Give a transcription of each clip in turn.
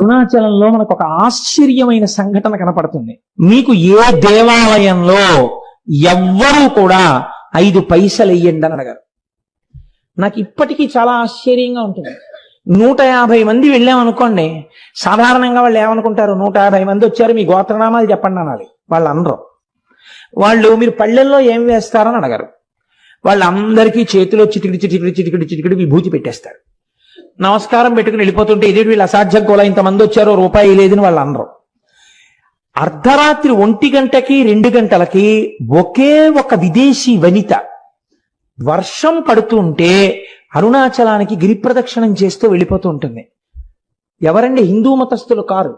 అరుణాచలంలో మనకు ఒక ఆశ్చర్యమైన సంఘటన కనపడుతుంది. మీకు ఏ దేవాలయంలో ఎవ్వరూ కూడా 5 పైసలు వెయ్యండి అని అడగారు. నాకు ఇప్పటికీ చాలా ఆశ్చర్యంగా ఉంటుంది. 150 మంది వెళ్ళామనుకోండి, సాధారణంగా వాళ్ళు ఏమనుకుంటారు, 150 మంది వచ్చారు, మీ గోత్రనామాలు చెప్పండి అనాలి. వాళ్ళు అనరు. వాళ్ళు మీరు పళ్ళెల్లో ఏం వేస్తారని అడగారు. వాళ్ళందరికీ చేతిలో చిటికిడి చిటికిడి చిటికిడి చిటికిడి విభూతి పెట్టేస్తారు. నమస్కారం పెట్టుకుని వెళ్ళిపోతుంటే ఇదే వీళ్ళు అసాధ్యం కూడా, ఇంతమంది వచ్చారో రూపాయి లేదని వాళ్ళు అనరు. అర్ధరాత్రి 1 గంటకి 2 గంటలకి ఒకే ఒక విదేశీ వనిత వర్షం పడుతుంటే అరుణాచలానికి గిరి ప్రదక్షిణం చేస్తూ వెళ్ళిపోతూ ఉంటుంది. ఎవరండి? హిందూ మతస్థులు కారు,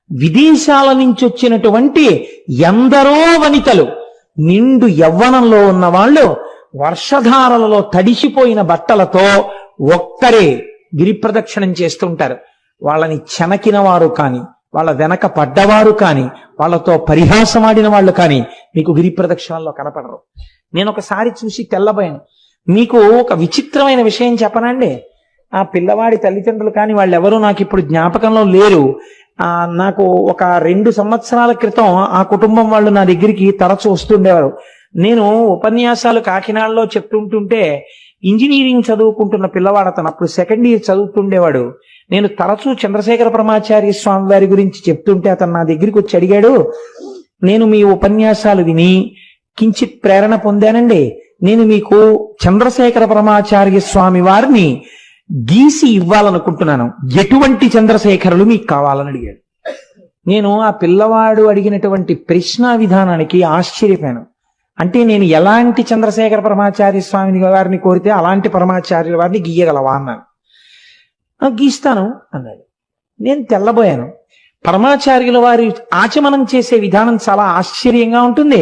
విదేశాల నుంచి వచ్చినటువంటి ఎందరో వనితలు, నిండు యవ్వనంలో ఉన్న వాళ్ళు వర్షధారలలో తడిసిపోయిన బట్టలతో ఒక్కరే గిరి ప్రదక్షిణం చేస్తుంటారు. వాళ్ళని చెనకిన వారు కానీ, వాళ్ళ వెనక పడ్డవారు కానీ, వాళ్ళతో పరిహాసమాడిన వాళ్ళు కానీ మీకు గిరి ప్రదక్షిణంలో కనపడరు. నేను ఒకసారి చూసి తెల్లబోయాను. మీకు ఒక విచిత్రమైన విషయం చెప్పనండి. ఆ పిల్లవాడి తల్లిదండ్రులు కానీ వాళ్ళెవరూ నాకు ఇప్పుడు జ్ఞాపకంలో లేరు. నాకు ఒక 2 సంవత్సరాల క్రితం ఆ కుటుంబం వాళ్ళు నా దగ్గరికి తరచు వస్తుండేవారు. నేను ఉపన్యాసాలు కాకినాడలో చెప్తుంటుంటే ఇంజనీరింగ్ చదువుకుంటున్న పిల్లవాడు, అతను అప్పుడు 2nd ఇయర్ చదువుతుండేవాడు. నేను తరచూ చంద్రశేఖర పరమాచార్య స్వామి వారి గురించి చెప్తుంటే అతను నా దగ్గరికి వచ్చి అడిగాడు, నేను మీ ఉపన్యాసాలు విని కించిత్ ప్రేరణ పొందానండి, నేను మీకు చంద్రశేఖర పరమాచార్య స్వామి వారిని గీసి ఇవ్వాలనుకుంటున్నాను, ఎటువంటి చంద్రశేఖరులు మీకు కావాలని అడిగాడు. నేను ఆ పిల్లవాడు అడిగినటువంటి ప్రశ్న విధానానికి ఆశ్చర్యపోయాను. అంటే నేను ఎలాంటి చంద్రశేఖర పరమాచార్య స్వామిని వారిని కోరితే అలాంటి పరమాచార్యుల వారిని గీయగలవా అన్నాను. గీస్తాను అన్నాడు. నేను తెల్లబోయాను. పరమాచార్యుల వారి ఆచమనం చేసే విధానం చాలా ఆశ్చర్యంగా ఉంటుంది.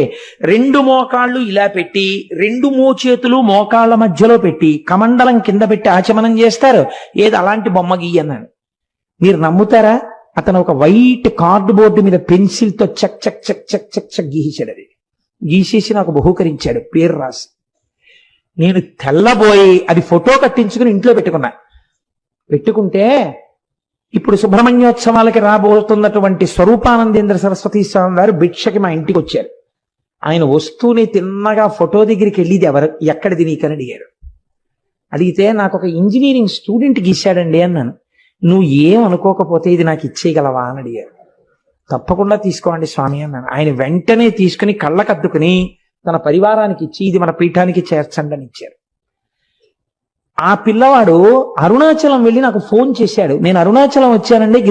2 మోకాళ్ళు ఇలా పెట్టి 2 మోచేతులు మోకాళ్ళ మధ్యలో పెట్టి కమండలం కింద పెట్టి ఆచమనం చేస్తారు. ఏది అలాంటి బొమ్మ గీయన్నాను. మీరు నమ్ముతారా? అతను ఒక వైట్ కార్డు బోర్డు మీద పెన్సిల్తో చక్ చక్ చక్ చక్ చక్ చక్ గీసాడు. అది గీసేసి నాకు బహూకరించాడు, పేరు రాసి. నేను తెల్లబోయి అది ఫోటో కట్టించుకుని ఇంట్లో పెట్టుకుంటే ఇప్పుడు సుబ్రహ్మణ్యోత్సవాలకి రాబోతున్నటువంటి స్వరూపానందేంద్ర సరస్వతి స్వామి వారు భిక్షకి మా ఇంటికి వచ్చారు. ఆయన వస్తూనే తిన్నగా ఫోటో దగ్గరికి వెళ్ళిది ఎక్కడిది నీకని అడిగారు. అడిగితే నాకు ఒక ఇంజనీరింగ్ స్టూడెంట్ గీశాడండి అన్నాను. నువ్వు ఏం అనుకోకపోతే ఇది నాకు ఇచ్చేయగలవా అని అడిగారు. తప్పకుండా తీసుకోండి స్వామి అన్నాను. ఆయన వెంటనే తీసుకుని కళ్ళకద్దుకుని తన పరివారానికి ఇచ్చి ఇది మన పీఠానికి చేర్చండి అని ఇచ్చారు. ఆ పిల్లవాడు అరుణాచలం వెళ్ళి నాకు ఫోన్ చేశాడు, నేను అరుణాచలం వచ్చానండి, గిరి